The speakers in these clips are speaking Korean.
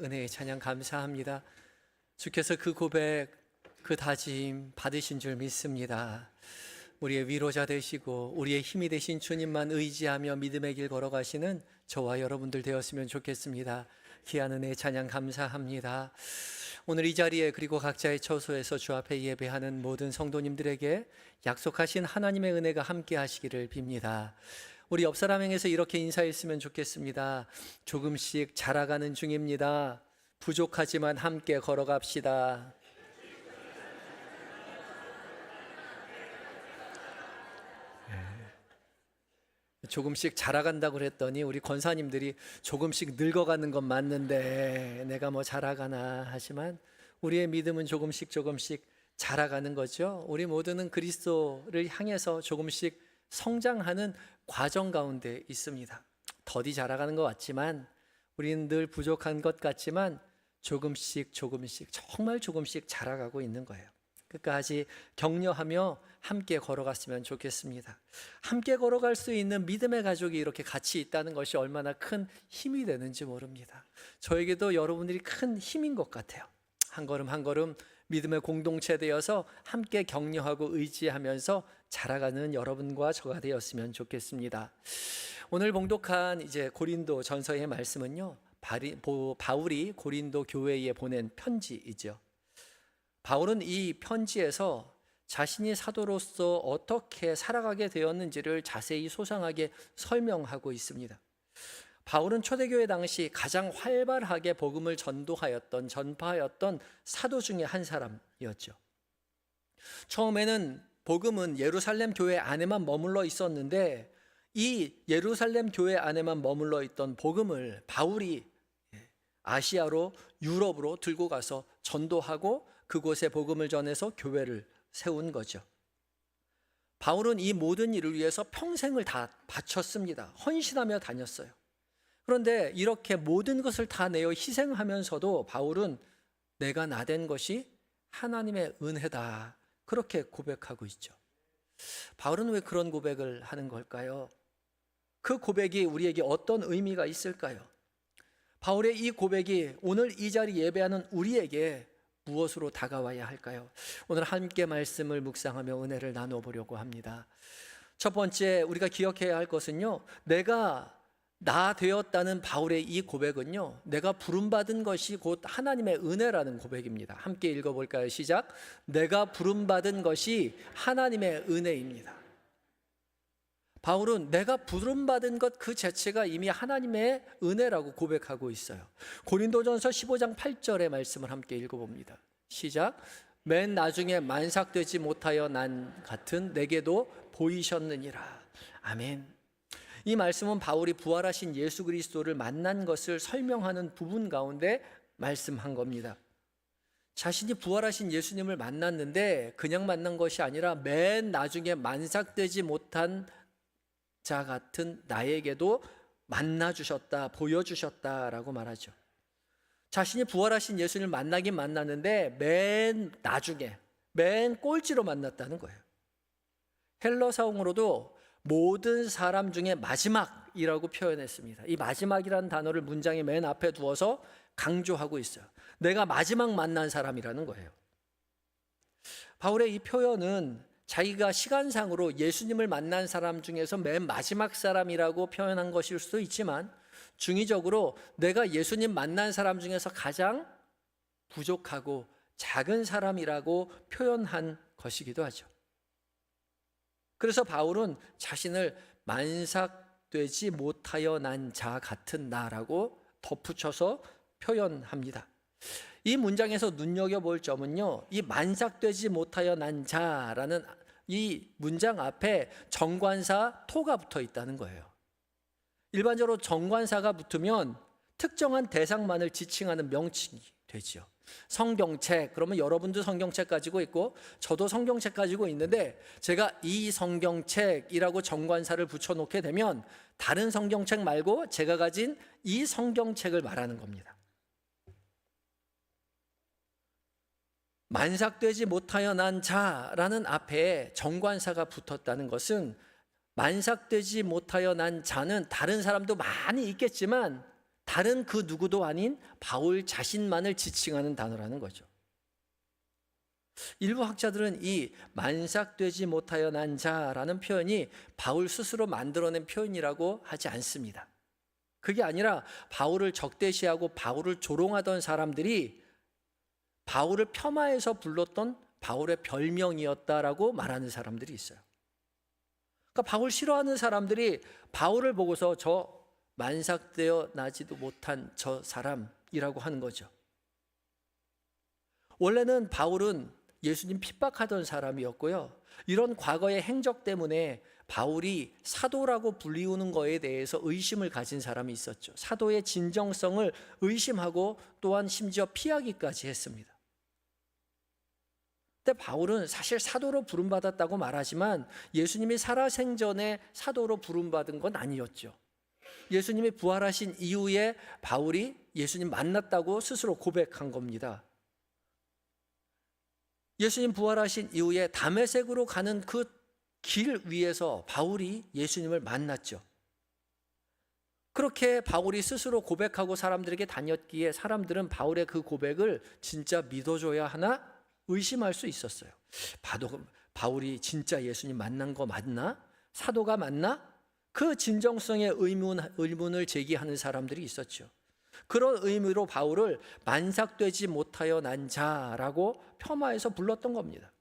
은혜의 찬양 감사합니다. 주께서 그 고백, 그 다짐 받으신 줄 믿습니다. 우리의 위로자 되시고 우리의 힘이 되신 주님만 의지하며 믿음의 길 걸어가시는 저와 여러분들 되었으면 좋겠습니다. 귀한 은혜의 찬양 감사합니다. 오늘 이 자리에 그리고 각자의 처소에서 주 앞에 예배하는 모든 성도님들에게 약속하신 하나님의 은혜가 함께 하시기를 빕니다. 우리 옆 사람 향해서 이렇게 인사했으면 좋겠습니다. 조금씩 자라가는 중입니다. 부족하지만 함께 걸어갑시다. 조금씩 자라간다고 그랬더니 우리 권사님들이 조금씩 늙어가는 건 맞는데 내가 뭐 자라가나 하지만 우리의 믿음은 조금씩 자라가는 거죠. 우리 모두는 그리스도를 향해서 조금씩 성장하는 과정 가운데 있습니다. 더디 자라가는 것 같지만 우리는 늘 부족한 것 같지만 조금씩 정말 조금씩 자라가고 있는 거예요. 끝까지 격려하며 함께 걸어갔으면 좋겠습니다. 함께 걸어갈 수 있는 믿음의 가족이 이렇게 같이 있다는 것이 얼마나 큰 힘이 되는지 모릅니다. 저에게도 여러분들이 큰 힘인 것 같아요. 한 걸음 한 걸음 믿음의 공동체 되어서 함께 격려하고 의지하면서 자라가는 여러분과 저가 되었으면 좋겠습니다. 오늘 봉독한 이제 고린도 전서의 말씀은요, 바울이 고린도 교회에 보낸 편지이죠. 바울은 이 편지에서 자신이 사도로서 어떻게 살아가게 되었는지를 자세히 소상하게 설명하고 있습니다. 바울은 초대교회 당시 가장 활발하게 복음을 전파하였던 사도 중에 한 사람이었죠. 처음에는 복음은 예루살렘 교회 안에만 머물러 있었는데 이 예루살렘 교회 안에만 머물러 있던 복음을 바울이 아시아로 유럽으로 들고 가서 전도하고 그곳에 복음을 전해서 교회를 세운 거죠. 바울은 이 모든 일을 위해서 평생을 다 바쳤습니다. 헌신하며 다녔어요. 그런데 이렇게 모든 것을 다 내어 희생하면서도 바울은 내가 나된 것이 하나님의 은혜다, 그렇게 고백하고 있죠. 바울은 왜 그런 고백을 하는 걸까요? 그 고백이 우리에게 어떤 의미가 있을까요? 바울의 이 고백이 오늘 이 자리 예배하는 우리에게 무엇으로 다가와야 할까요? 오늘 함께 말씀을 묵상하며 은혜를 나눠보려고 합니다. 첫 번째 우리가 기억해야 할 것은요, 내가 나 되었다는 바울의 이 고백은요, 내가 부름받은 것이 곧 하나님의 은혜라는 고백입니다. 함께 읽어볼까요? 시작. 내가 부름받은 것이 하나님의 은혜입니다. 바울은 내가 부름받은 것 그 자체가 이미 하나님의 은혜라고 고백하고 있어요. 고린도전서 15장 8절의 말씀을 함께 읽어봅니다. 시작. 맨 나중에 만삭되지 못하여 난 같은 내게도 보이셨느니라. 아멘. 이 말씀은 바울이 부활하신 예수 그리스도를 만난 것을 설명하는 부분 가운데 말씀한 겁니다. 자신이 부활하신 예수님을 만났는데 그냥 만난 것이 아니라 맨 나중에 만삭되지 못한 자 같은 나에게도 만나주셨다, 보여주셨다라고 말하죠. 자신이 부활하신 예수님을 만나긴 만났는데 맨 나중에, 맨 꼴찌로 만났다는 거예요. 헬러사용으로도 모든 사람 중에 마지막이라고 표현했습니다. 이 마지막이라는 단어를 문장의 맨 앞에 두어서 강조하고 있어요. 내가 마지막 만난 사람이라는 거예요. 바울의 이 표현은 자기가 시간상으로 예수님을 만난 사람 중에서 맨 마지막 사람이라고 표현한 것일 수도 있지만 중의적으로 내가 예수님 만난 사람 중에서 가장 부족하고 작은 사람이라고 표현한 것이기도 하죠. 그래서 바울은 자신을 만삭되지 못하여 난 자 같은 나라고 덧붙여서 표현합니다. 이 문장에서 눈여겨볼 점은요, 이 만삭되지 못하여 난 자라는 이 문장 앞에 정관사 토가 붙어 있다는 거예요. 일반적으로 정관사가 붙으면 특정한 대상만을 지칭하는 명칭이 되죠. 성경책, 그러면 여러분도 성경책 가지고 있고 저도 성경책 가지고 있는데 제가 이 성경책이라고 정관사를 붙여놓게 되면 다른 성경책 말고 제가 가진 이 성경책을 말하는 겁니다. 만삭되지 못하여 난 자라는 앞에 정관사가 붙었다는 것은 만삭되지 못하여 난 자는 다른 사람도 많이 있겠지만 다른 그 누구도 아닌 바울 자신만을 지칭하는 단어라는 거죠. 일부 학자들은 이 만삭되지 못하여 난 자라는 표현이 바울 스스로 만들어낸 표현이라고 하지 않습니다. 그게 아니라 바울을 적대시하고 바울을 조롱하던 사람들이 바울을 폄하해서 불렀던 바울의 별명이었다라고 말하는 사람들이 있어요. 그러니까 바울 싫어하는 사람들이 바울을 보고서 저 만삭되어 나지도 못한 저 사람이라고 하는 거죠. 원래는 바울은 예수님 핍박하던 사람이었고요. 이런 과거의 행적 때문에 바울이 사도라고 불리우는 거에 대해서 의심을 가진 사람이 있었죠. 사도의 진정성을 의심하고 또한 심지어 피하기까지 했습니다. 근데 바울은 사실 사도로 부름받았다고 말하지만 예수님이 살아생전에 사도로 부름받은 건 아니었죠. 예수님이 부활하신 이후에 바울이 예수님 만났다고 스스로 고백한 겁니다. 예수님 부활하신 이후에 다메섹으로 가는 그 길 위에서 바울이 예수님을 만났죠. 그렇게 바울이 스스로 고백하고 사람들에게 다녔기에 사람들은 바울의 그 고백을 진짜 믿어줘야 하나 의심할 수 있었어요. 바울이 진짜 예수님 만난 거 맞나? 사도가 맞나? 그 진정성의 의문을 제기하는 사람들이 있었죠. 그런 의미로 바울을 만삭되지 못하여 난 자라고 폄하해서 불렀던 겁니다.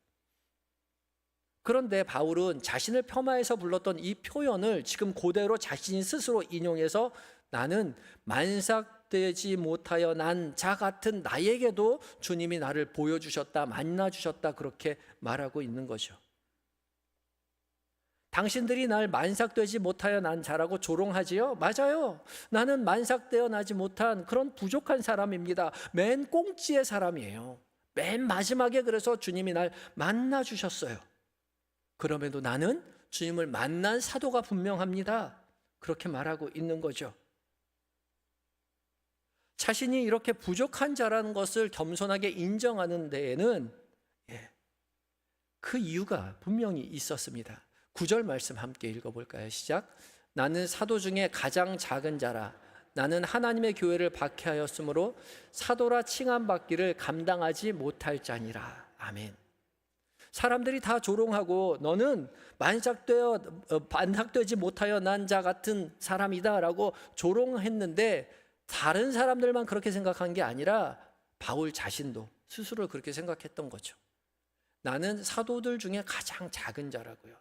그런데 바울은 자신을 폄하해서 불렀던 이 표현을 지금 그대로 자신이 스스로 인용해서 나는 만삭되지 못하여 난 자 같은 나에게도 주님이 나를 보여주셨다, 만나주셨다 그렇게 말하고 있는 거죠. 당신들이 날 만삭되지 못하여 난 자라고 조롱하지요? 맞아요. 나는 만삭되어 나지 못한 그런 부족한 사람입니다. 맨 꽁지의 사람이에요. 맨 마지막에 그래서 주님이 날 만나주셨어요. 그럼에도 나는 주님을 만난 사도가 분명합니다. 그렇게 말하고 있는 거죠. 자신이 이렇게 부족한 자라는 것을 겸손하게 인정하는 데에는 그 이유가 분명히 있었습니다. 9절 말씀 함께 읽어볼까요? 시작. 나는 사도 중에 가장 작은 자라. 나는 하나님의 교회를 박해하였으므로 사도라 칭함받기를 감당하지 못할 자니라. 아멘. 사람들이 다 조롱하고 너는 만삭되지 못하여 난 자 같은 사람이다라고 조롱했는데 다른 사람들만 그렇게 생각한 게 아니라 바울 자신도 스스로 그렇게 생각했던 거죠. 나는 사도들 중에 가장 작은 자라고요.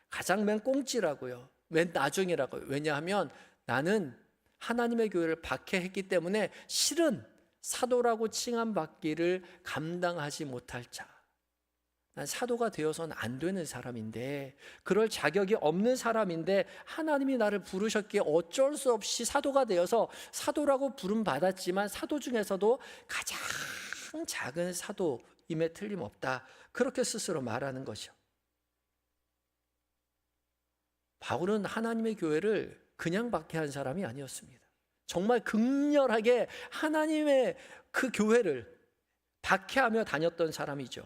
가장 맨 꽁지라고요. 맨 나중이라고요. 왜냐하면 나는 하나님의 교회를 박해했기 때문에 실은 사도라고 칭함받기를 감당하지 못할 자. 난 사도가 되어서는 안 되는 사람인데 그럴 자격이 없는 사람인데 하나님이 나를 부르셨기에 어쩔 수 없이 사도가 되어서 사도라고 부름받았지만 사도 중에서도 가장 작은 사도임에 틀림없다. 그렇게 스스로 말하는 거죠. 바울은 하나님의 교회를 그냥 박해한 사람이 아니었습니다. 정말 극렬하게 하나님의 그 교회를 박해하며 다녔던 사람이죠.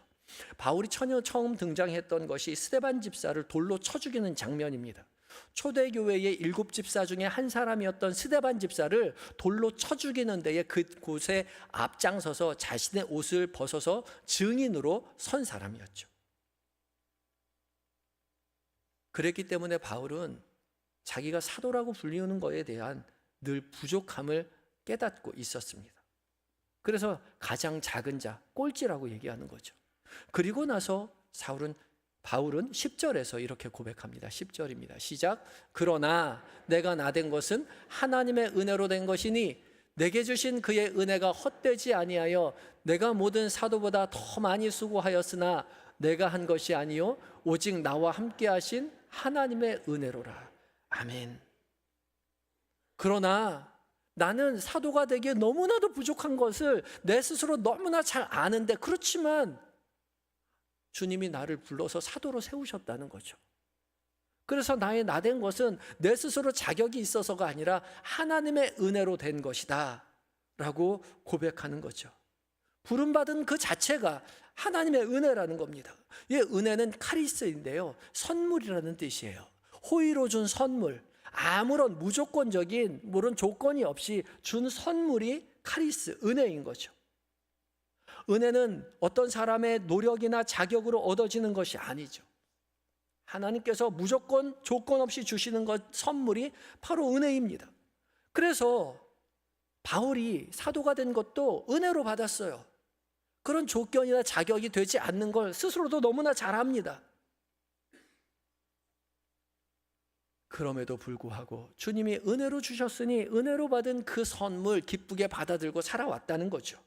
바울이 처음 등장했던 것이 스데반 집사를 돌로 쳐 죽이는 장면입니다. 초대교회의 7집사 중에 한 사람이었던 스데반 집사를 돌로 쳐 죽이는 데에 그곳에 앞장서서 자신의 옷을 벗어서 증인으로 선 사람이었죠. 그랬기 때문에 바울은 자기가 사도라고 불리우는 것에 대한 늘 부족함을 깨닫고 있었습니다. 그래서 가장 작은 자, 꼴찌라고 얘기하는 거죠. 그리고 나서 바울은 10절에서 이렇게 고백합니다. 10절입니다. 시작. 그러나 내가 나된 것은 하나님의 은혜로 된 것이니 내게 주신 그의 은혜가 헛되지 아니하여 내가 모든 사도보다 더 많이 수고하였으나 내가 한 것이 아니요 오직 나와 함께 하신 하나님의 은혜로라. 아멘. 그러나 나는 사도가 되기에 너무나도 부족한 것을 내 스스로 너무나 잘 아는데 그렇지만 주님이 나를 불러서 사도로 세우셨다는 거죠. 그래서 나의 나된 것은 내 스스로 자격이 있어서가 아니라 하나님의 은혜로 된 것이다 라고 고백하는 거죠. 부름받은 그 자체가 하나님의 은혜라는 겁니다. 이 은혜는 카리스인데요, 선물이라는 뜻이에요. 호의로 준 선물, 아무런 무조건적인 물론 조건이 없이 준 선물이 카리스, 은혜인 거죠. 은혜는 어떤 사람의 노력이나 자격으로 얻어지는 것이 아니죠. 하나님께서 무조건 조건 없이 주시는 것, 선물이 바로 은혜입니다. 그래서 바울이 사도가 된 것도 은혜로 받았어요. 그런 조건이나 자격이 되지 않는 걸 스스로도 너무나 잘 압니다. 그럼에도 불구하고 주님이 은혜로 주셨으니 은혜로 받은 그 선물 기쁘게 받아들고 살아왔다는 거죠.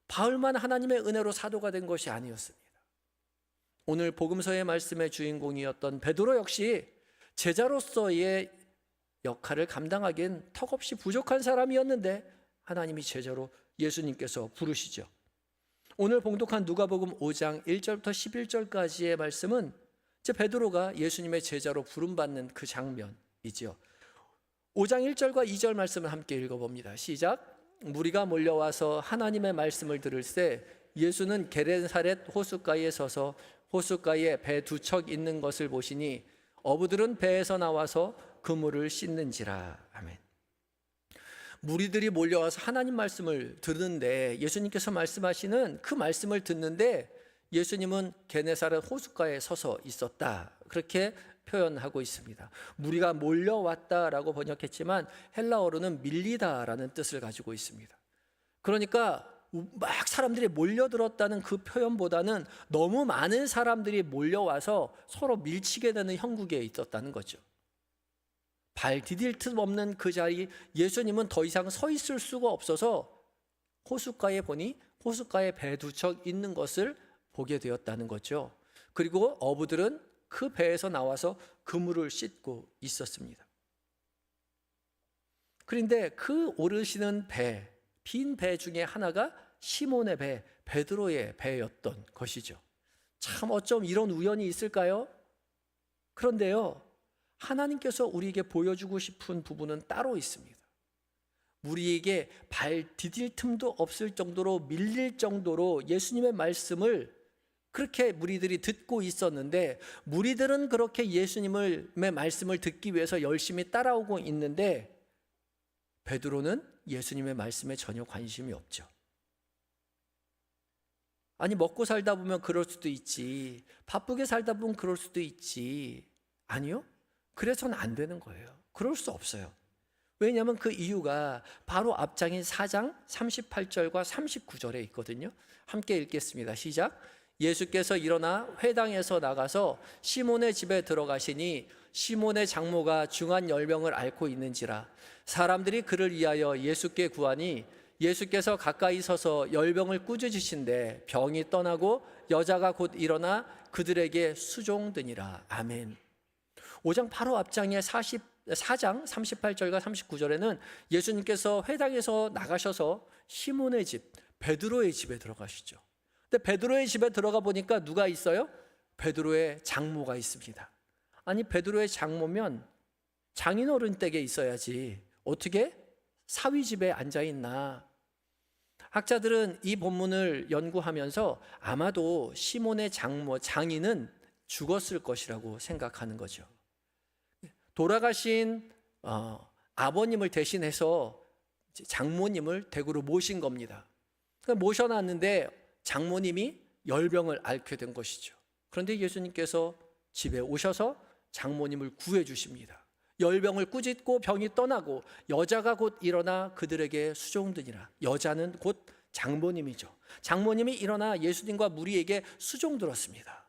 바울만 하나님의 은혜로 사도가 된 것이 아니었습니다. 오늘 복음서의 말씀의 주인공이었던 베드로 역시 제자로서의 역할을 감당하기엔 턱없이 부족한 사람이었는데 하나님이 제자로 예수님께서 부르시죠. 오늘 봉독한 누가복음 5장 1절부터 11절까지의 말씀은 이제 베드로가 예수님의 제자로 부름받는 그 장면이죠. 5장 1절과 2절 말씀을 함께 읽어봅니다. 시작. 무리가 몰려와서 하나님의 말씀을 들을새 예수는 게네사렛 호숫가에 서서 호숫가에 배 두 척 있는 것을 보시니 어부들은 배에서 나와서 그물을 씻는지라. 아멘. 무리들이 몰려와서 하나님 말씀을 듣는데 예수님께서 말씀하시는 그 말씀을 듣는데 예수님은 게네사렛 호숫가에 서서 있었다. 그렇게 표현하고 있습니다. 무리가 몰려왔다라고 번역했지만 헬라어로는 밀리다라는 뜻을 가지고 있습니다. 그러니까 막 사람들이 몰려들었다는 그 표현보다는 너무 많은 사람들이 몰려와서 서로 밀치게 되는 형국에 있었다는 거죠. 발 디딜 틈 없는 그 자리, 예수님은 더 이상 서 있을 수가 없어서 호숫가에 보니 호숫가에 배 두 척 있는 것을 보게 되었다는 거죠. 그리고 어부들은 그 배에서 나와서 그물을 씻고 있었습니다. 그런데 그 오르시는 배, 빈 배 중에 하나가 시몬의 배, 베드로의 배였던 것이죠. 참 어쩜 이런 우연이 있을까요? 그런데요, 하나님께서 우리에게 보여주고 싶은 부분은 따로 있습니다. 우리에게 발 디딜 틈도 없을 정도로 밀릴 정도로 예수님의 말씀을 그렇게 무리들이 듣고 있었는데, 무리들은 그렇게 예수님의 말씀을 듣기 위해서 열심히 따라오고 있는데 베드로는 예수님의 말씀에 전혀 관심이 없죠. 아니, 먹고 살다 보면 그럴 수도 있지, 바쁘게 살다 보면 그럴 수도 있지. 아니요, 그래서는 안 되는 거예요. 그럴 수 없어요. 왜냐하면 그 이유가 바로 앞장인 4장 38절과 39절에 있거든요. 함께 읽겠습니다. 시작. 예수께서 일어나 회당에서 나가서 시몬의 집에 들어가시니 시몬의 장모가 중한 열병을 앓고 있는지라. 사람들이 그를 위하여 예수께 구하니 예수께서 가까이 서서 열병을 꾸짖으신데 병이 떠나고 여자가 곧 일어나 그들에게 수종드니라. 아멘. 5장 바로 앞장의 4장 38절과 39절에는 예수님께서 회당에서 나가셔서 시몬의 집, 베드로의 집에 들어가시죠. 근데 베드로의 집에 들어가 보니까 누가 있어요? 베드로의 장모가 있습니다. 아니, 베드로의 장모면 장인어른 댁에 있어야지 어떻게 사위 집에 앉아 있나? 학자들은 이 본문을 연구하면서 아마도 시몬의 장모, 장인은 죽었을 것이라고 생각하는 거죠. 돌아가신 아버님을 대신해서 장모님을 댁으로 모신 겁니다. 그러니까 모셔놨는데 장모님이 열병을 앓게 된 것이죠. 그런데 예수님께서 집에 오셔서 장모님을 구해 주십니다. 열병을 꾸짖고 병이 떠나고 여자가 곧 일어나 그들에게 수종드니라. 여자는 곧 장모님이죠. 장모님이 일어나 예수님과 무리에게 수종들었습니다.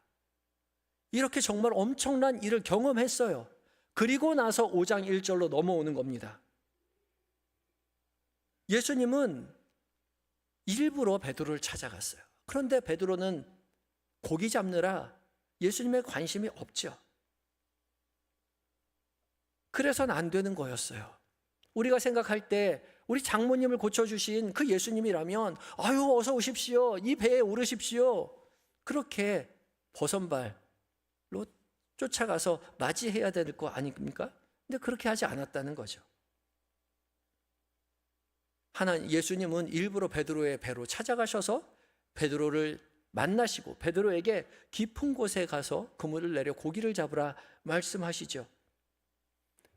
이렇게 정말 엄청난 일을 경험했어요. 그리고 나서 5장 1절로 넘어오는 겁니다. 예수님은 일부러 베드로를 찾아갔어요. 그런데 베드로는 고기 잡느라 예수님의 관심이 없죠. 그래서는 안 되는 거였어요. 우리가 생각할 때 우리 장모님을 고쳐주신 그 예수님이라면 아유, 어서 오십시오, 이 배에 오르십시오, 그렇게 버선발로 쫓아가서 맞이해야 될 거 아닙니까? 근데 그렇게 하지 않았다는 거죠. 예수님은 일부러 베드로의 배로 찾아가셔서 베드로를 만나시고 베드로에게 깊은 곳에 가서 그물을 내려 고기를 잡으라 말씀하시죠.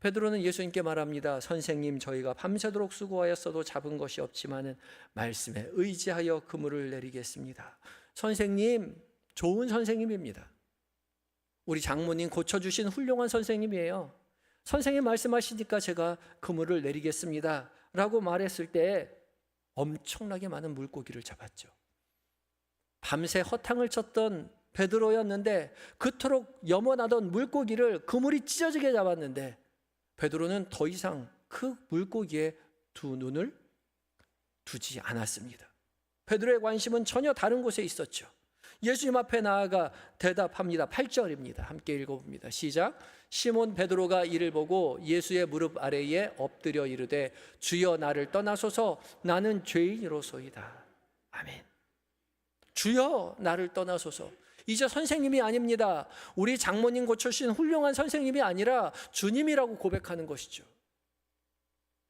베드로는 예수님께 말합니다. 선생님, 저희가 밤새도록 수고하였어도 잡은 것이 없지만은 말씀에 의지하여 그물을 내리겠습니다. 선생님, 좋은 선생님입니다. 우리 장모님 고쳐주신 훌륭한 선생님이에요. 선생님 말씀하시니까 제가 그물을 내리겠습니다 라고 말했을 때 엄청나게 많은 물고기를 잡았죠. 밤새 허탕을 쳤던 베드로였는데 그토록 염원하던 물고기를 그물이 찢어지게 잡았는데 베드로는 더 이상 그 물고기에 두 눈을 두지 않았습니다. 베드로의 관심은 전혀 다른 곳에 있었죠. 예수님 앞에 나아가 대답합니다. 8절입니다. 함께 읽어봅니다. 시작. 시몬 베드로가 이를 보고 예수의 무릎 아래에 엎드려 이르되 주여 나를 떠나소서 나는 죄인이로소이다. 아멘. 주여 나를 떠나소서. 이제 선생님이 아닙니다. 우리 장모님 고쳐주신 훌륭한 선생님이 아니라 주님이라고 고백하는 것이죠.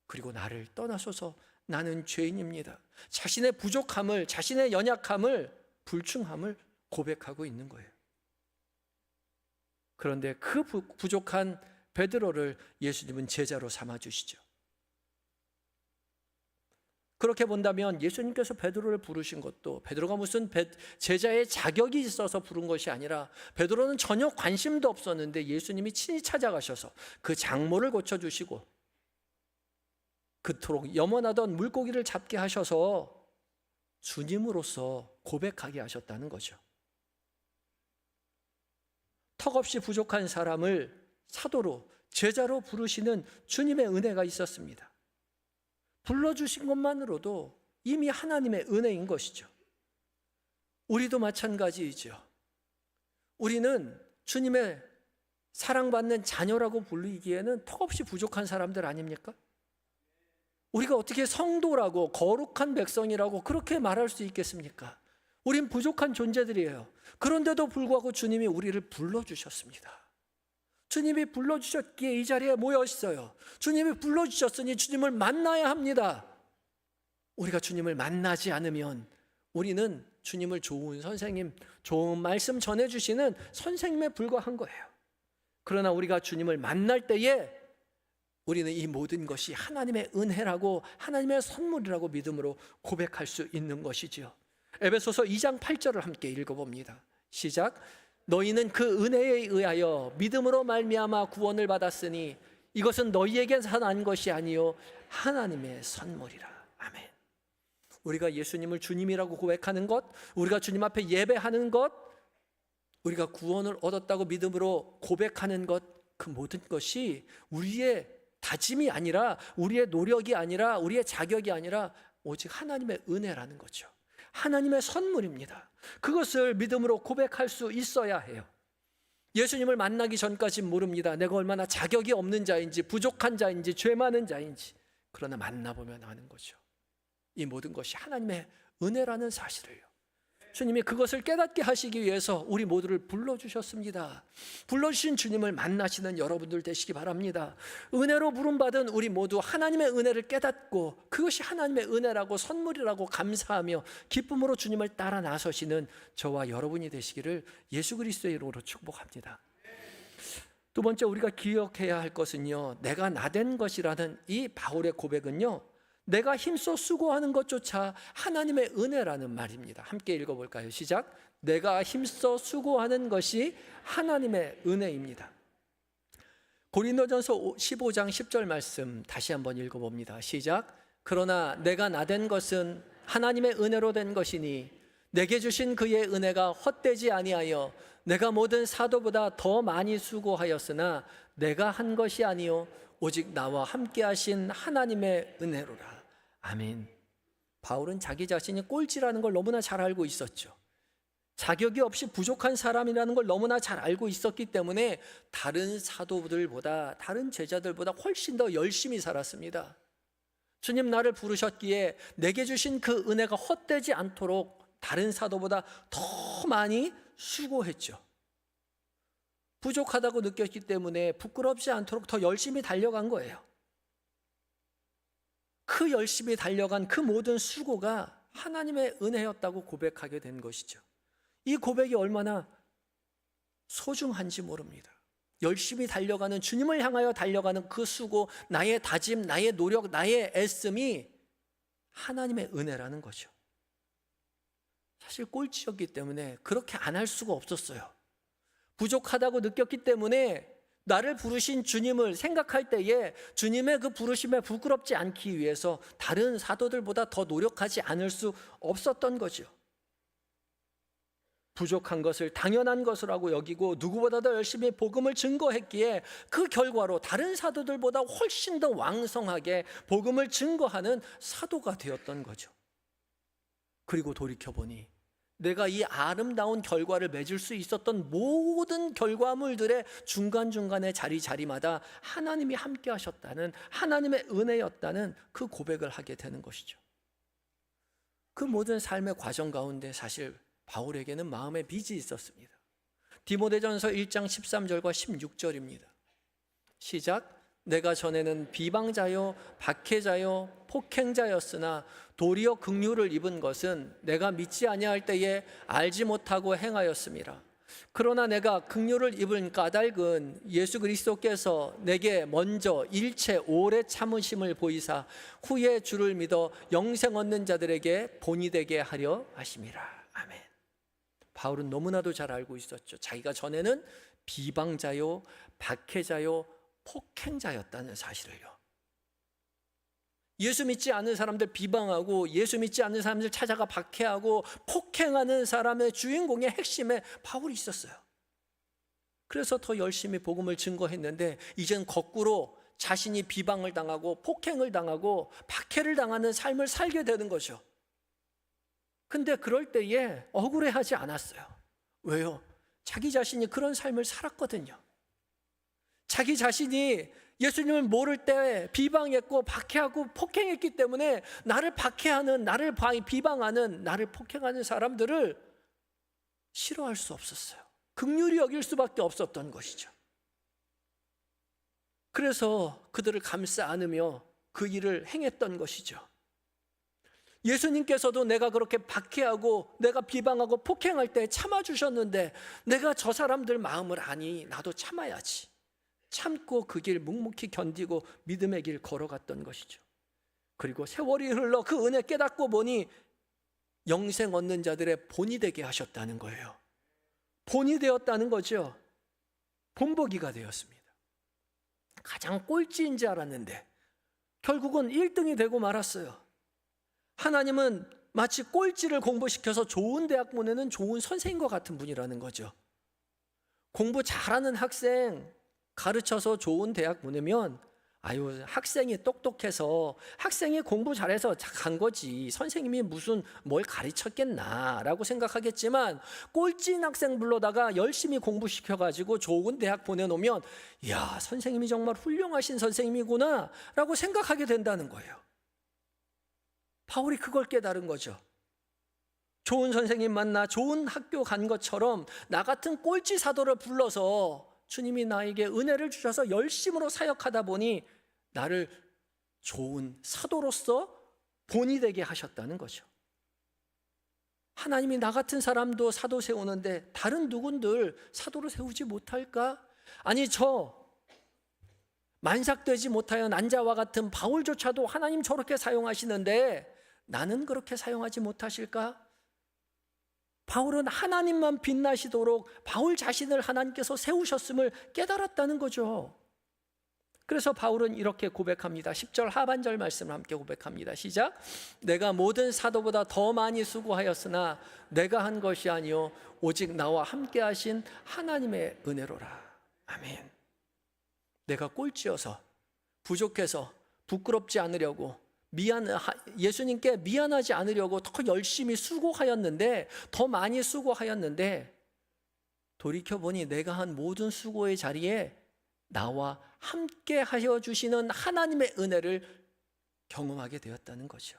그리고 나를 떠나소서 나는 죄인입니다. 자신의 부족함을, 자신의 연약함을, 불충함을 고백하고 있는 거예요. 그런데 그 부족한 베드로를 예수님은 제자로 삼아주시죠. 그렇게 본다면 예수님께서 베드로를 부르신 것도 베드로가 무슨 제자의 자격이 있어서 부른 것이 아니라 베드로는 전혀 관심도 없었는데 예수님이 친히 찾아가셔서 그 장모를 고쳐주시고 그토록 염원하던 물고기를 잡게 하셔서 주님으로서 고백하게 하셨다는 거죠. 턱없이 부족한 사람을 사도로, 제자로 부르시는 주님의 은혜가 있었습니다. 불러주신 것만으로도 이미 하나님의 은혜인 것이죠. 우리도 마찬가지이죠. 우리는 주님의 사랑받는 자녀라고 불리기에는 턱없이 부족한 사람들 아닙니까? 우리가 어떻게 성도라고 거룩한 백성이라고 그렇게 말할 수 있겠습니까? 우린 부족한 존재들이에요. 그런데도 불구하고 주님이 우리를 불러주셨습니다. 주님이 불러주셨기에 이 자리에 모여 있어요. 주님이 불러주셨으니 주님을 만나야 합니다. 우리가 주님을 만나지 않으면 우리는 주님을 좋은 선생님, 좋은 말씀 전해주시는 선생님에 불과한 거예요. 그러나 우리가 주님을 만날 때에 우리는 이 모든 것이 하나님의 은혜라고, 하나님의 선물이라고 믿음으로 고백할 수 있는 것이지요. 에베소서 2장 8절을 함께 읽어봅니다. 시작. 너희는 그 은혜에 의하여 믿음으로 말미암아 구원을 받았으니 이것은 너희에게서 난 것이 아니요 하나님의 선물이라. 아멘. 우리가 예수님을 주님이라고 고백하는 것, 우리가 주님 앞에 예배하는 것, 우리가 구원을 얻었다고 믿음으로 고백하는 것, 그 모든 것이 우리의 다짐이 아니라, 우리의 노력이 아니라, 우리의 자격이 아니라 오직 하나님의 은혜라는 거죠. 하나님의 선물입니다. 그것을 믿음으로 고백할 수 있어야 해요. 예수님을 만나기 전까지 모릅니다. 내가 얼마나 자격이 없는 자인지, 부족한 자인지, 죄 많은 자인지. 그러나 만나보면 아는 거죠. 이 모든 것이 하나님의 은혜라는 사실을요. 주님이 그것을 깨닫게 하시기 위해서 우리 모두를 불러주셨습니다. 불러주신 주님을 만나시는 여러분들 되시기 바랍니다. 은혜로 부름받은 우리 모두 하나님의 은혜를 깨닫고 그것이 하나님의 은혜라고, 선물이라고 감사하며 기쁨으로 주님을 따라 나서시는 저와 여러분이 되시기를 예수 그리스도의 이름으로 축복합니다. 두 번째, 우리가 기억해야 할 것은요, 내가 나된 것이라는 이 바울의 고백은요, 내가 힘써 수고하는 것조차 하나님의 은혜라는 말입니다. 함께 읽어볼까요? 시작. 내가 힘써 수고하는 것이 하나님의 은혜입니다. 고린도전서 15장 10절 말씀 다시 한번 읽어봅니다. 시작. 그러나 내가 나된 것은 하나님의 은혜로 된 것이니 내게 주신 그의 은혜가 헛되지 아니하여 내가 모든 사도보다 더 많이 수고하였으나 내가 한 것이 아니요 오직 나와 함께 하신 하나님의 은혜로라. 아멘. 바울은 자기 자신이 꼴찌라는 걸 너무나 잘 알고 있었죠. 자격이 없이 부족한 사람이라는 걸 너무나 잘 알고 있었기 때문에 다른 사도들보다, 다른 제자들보다 훨씬 더 열심히 살았습니다. 주님 나를 부르셨기에 내게 주신 그 은혜가 헛되지 않도록 다른 사도보다 더 많이 수고했죠. 부족하다고 느꼈기 때문에 부끄럽지 않도록 더 열심히 달려간 거예요. 그 열심히 달려간 그 모든 수고가 하나님의 은혜였다고 고백하게 된 것이죠. 이 고백이 얼마나 소중한지 모릅니다. 열심히 달려가는, 주님을 향하여 달려가는 그 수고, 나의 다짐, 나의 노력, 나의 애씀이 하나님의 은혜라는 거죠. 사실 꼴찌였기 때문에 그렇게 안 할 수가 없었어요. 부족하다고 느꼈기 때문에 나를 부르신 주님을 생각할 때에 주님의 그 부르심에 부끄럽지 않기 위해서 다른 사도들보다 더 노력하지 않을 수 없었던 거죠. 부족한 것을 당연한 것이라고 여기고 누구보다 더 열심히 복음을 증거했기에 그 결과로 다른 사도들보다 훨씬 더 왕성하게 복음을 증거하는 사도가 되었던 거죠. 그리고 돌이켜보니 내가 이 아름다운 결과를 맺을 수 있었던 모든 결과물들의 중간중간의 자리마다 하나님이 함께 하셨다는, 하나님의 은혜였다는 그 고백을 하게 되는 것이죠. 그 모든 삶의 과정 가운데 사실 바울에게는 마음의 빚이 있었습니다. 디모데전서 1장 13절과 16절입니다. 시작. 내가 전에는 비방자요 박해자요 폭행자였으나 도리어 긍휼을 입은 것은 내가 믿지 아니할 때에 알지 못하고 행하였음이라. 그러나 내가 긍휼을 입은 까닭은 예수 그리스도께서 내게 먼저 일체 오래 참으심을 보이사 후에 주를 믿어 영생 얻는 자들에게 본이 되게 하려 하심이라. 아멘. 바울은 너무나도 잘 알고 있었죠. 자기가 전에는 비방자요 박해자요 폭행자였다는 사실을요. 예수 믿지 않는 사람들 비방하고 예수 믿지 않는 사람들 찾아가 박해하고 폭행하는 사람의 주인공의 핵심에 바울이 있었어요. 그래서 더 열심히 복음을 증거했는데 이젠 거꾸로 자신이 비방을 당하고 폭행을 당하고 박해를 당하는 삶을 살게 되는 거죠. 근데 그럴 때에 억울해하지 않았어요. 왜요? 자기 자신이 그런 삶을 살았거든요. 자기 자신이 예수님을 모를 때 비방했고 박해하고 폭행했기 때문에 나를 박해하는, 나를 비방하는, 나를 폭행하는 사람들을 싫어할 수 없었어요. 긍휼히 여길 수밖에 없었던 것이죠. 그래서 그들을 감싸 안으며 그 일을 행했던 것이죠. 예수님께서도 내가 그렇게 박해하고 내가 비방하고 폭행할 때 참아주셨는데 내가 저 사람들 마음을 아니 나도 참아야지. 참고 그 길 묵묵히 견디고 믿음의 길 걸어갔던 것이죠. 그리고 세월이 흘러 그 은혜 깨닫고 보니 영생 얻는 자들의 본이 되게 하셨다는 거예요. 본이 되었다는 거죠. 본보기가 되었습니다. 가장 꼴찌인 줄 알았는데 결국은 1등이 되고 말았어요. 하나님은 마치 꼴찌를 공부시켜서 좋은 대학 보내는 좋은 선생님과 같은 분이라는 거죠. 공부 잘하는 학생 가르쳐서 좋은 대학 보내면 아유 학생이 똑똑해서 학생이 공부 잘해서 간 거지 선생님이 무슨 뭘 가르쳤겠나 라고 생각하겠지만 꼴찌인 학생 불러다가 열심히 공부시켜가지고 좋은 대학 보내놓으면 이야 선생님이 정말 훌륭하신 선생님이구나 라고 생각하게 된다는 거예요. 바울이 그걸 깨달은 거죠. 좋은 선생님 만나 좋은 학교 간 것처럼 나 같은 꼴찌 사도를 불러서 주님이 나에게 은혜를 주셔서 열심으로 사역하다 보니 나를 좋은 사도로서 본이 되게 하셨다는 거죠. 하나님이 나 같은 사람도 사도 세우는데 다른 누군들 사도로 세우지 못할까? 아니 저 만삭되지 못하여 난자와 같은 바울조차도 하나님 저렇게 사용하시는데 나는 그렇게 사용하지 못하실까? 바울은 하나님만 빛나시도록 바울 자신을 하나님께서 세우셨음을 깨달았다는 거죠. 그래서 바울은 이렇게 고백합니다. 10절 하반절 말씀을 함께 고백합니다. 시작. 내가 모든 사도보다 더 많이 수고하였으나 내가 한 것이 아니요 오직 나와 함께 하신 하나님의 은혜로라. 아멘. 내가 꼴찌여서 부족해서 부끄럽지 않으려고 예수님께 미안하지 않으려고 더 열심히 수고하였는데 더 많이 수고하였는데 돌이켜보니 내가 한 모든 수고의 자리에 나와 함께 하여 주시는 하나님의 은혜를 경험하게 되었다는 거죠.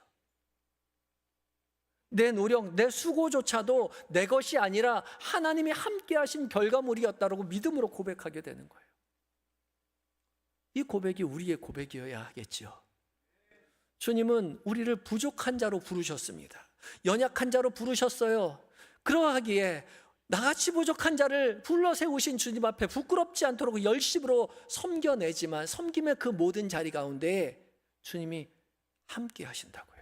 내 노력, 내 수고조차도 내 것이 아니라 하나님이 함께 하신 결과물이었다라고 믿음으로 고백하게 되는 거예요. 이 고백이 우리의 고백이어야 하겠죠. 주님은 우리를 부족한 자로 부르셨습니다. 연약한 자로 부르셨어요. 그러하기에 나같이 부족한 자를 불러 세우신 주님 앞에 부끄럽지 않도록 열심으로 섬겨내지만 섬김의 그 모든 자리 가운데 주님이 함께 하신다고요.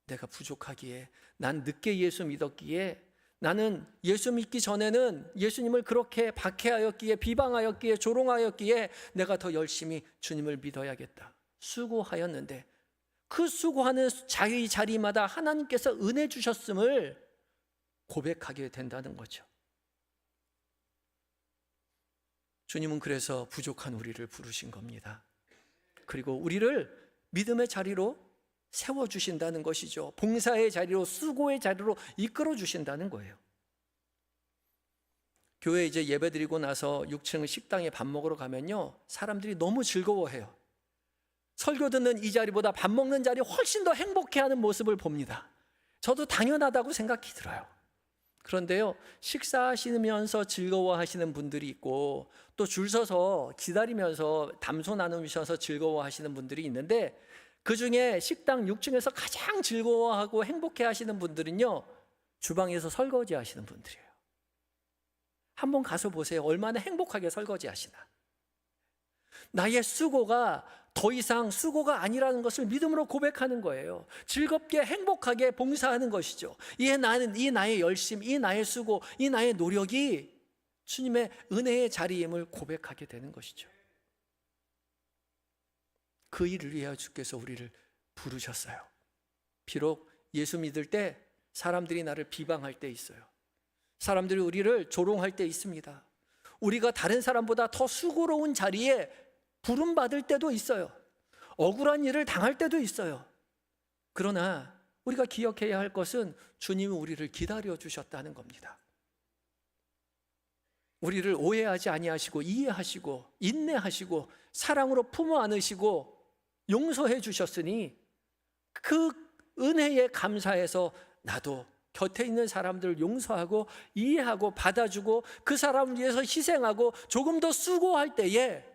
내가 부족하기에, 난 늦게 예수 믿었기에, 나는 예수 믿기 전에는 예수님을 그렇게 박해하였기에, 비방하였기에, 조롱하였기에 내가 더 열심히 주님을 믿어야겠다 수고하였는데, 그 수고하는 자리마다 하나님께서 은혜 주셨음을 고백하게 된다는 거죠. 주님은 그래서 부족한 우리를 부르신 겁니다. 그리고 우리를 믿음의 자리로 세워주신다는 것이죠. 봉사의 자리로, 수고의 자리로 이끌어 주신다는 거예요. 교회에 이제 예배 드리고 나서 6층 식당에 밥 먹으러 가면요, 사람들이 너무 즐거워해요. 설교 듣는 이 자리보다 밥 먹는 자리 훨씬 더 행복해하는 모습을 봅니다. 저도 당연하다고 생각이 들어요. 그런데요, 식사하시면서 즐거워하시는 분들이 있고, 또 줄 서서 기다리면서 담소 나누셔서 즐거워하시는 분들이 있는데, 그 중에 식당 6층에서 가장 즐거워하고 행복해 하시는 분들은요, 주방에서 설거지 하시는 분들이에요. 한번 가서 보세요. 얼마나 행복하게 설거지 하시나. 나의 수고가 더 이상 수고가 아니라는 것을 믿음으로 고백하는 거예요. 즐겁게 행복하게 봉사하는 것이죠. 이 나의 열심, 이 나의 수고, 이 나의 노력이 주님의 은혜의 자리임을 고백하게 되는 것이죠. 그 일을 위하여 주께서 우리를 부르셨어요. 비록 예수 믿을 때 사람들이 나를 비방할 때 있어요. 사람들이 우리를 조롱할 때 있습니다. 우리가 다른 사람보다 더 수고로운 자리에 부름받을 때도 있어요. 억울한 일을 당할 때도 있어요. 그러나 우리가 기억해야 할 것은 주님이 우리를 기다려 주셨다는 겁니다. 우리를 오해하지 아니하시고 이해하시고 인내하시고 사랑으로 품어 안으시고 용서해 주셨으니 그 은혜에 감사해서 나도 곁에 있는 사람들을 용서하고 이해하고 받아주고 그 사람을 위해서 희생하고 조금 더 수고할 때에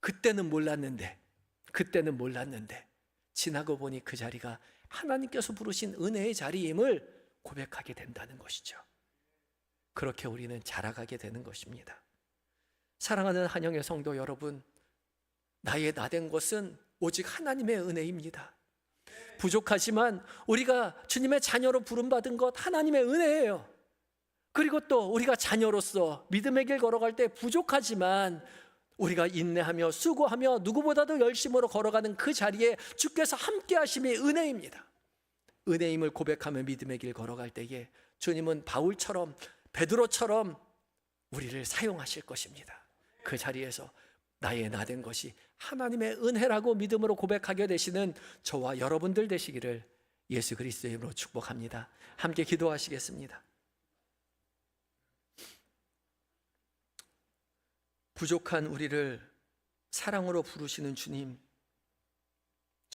그때는 몰랐는데 지나고 보니 그 자리가 하나님께서 부르신 은혜의 자리임을 고백하게 된다는 것이죠. 그렇게 우리는 자라가게 되는 것입니다. 사랑하는 한영의 성도 여러분, 나의 나된 것은 오직 하나님의 은혜입니다. 부족하지만 우리가 주님의 자녀로 부름받은 것 하나님의 은혜예요. 그리고 또 우리가 자녀로서 믿음의 길 걸어갈 때 부족하지만 우리가 인내하며 수고하며 누구보다도 열심으로 걸어가는 그 자리에 주께서 함께 하심이 은혜입니다. 은혜임을 고백하며 믿음의 길 걸어갈 때에 주님은 바울처럼 베드로처럼 우리를 사용하실 것입니다. 그 자리에서 나의 나된 것이 하나님의 은혜라고 믿음으로 고백하게 되시는 저와 여러분들 되시기를 예수 그리스도의 이름으로 축복합니다. 함께 기도하시겠습니다. 부족한 우리를 사랑으로 부르시는 주님,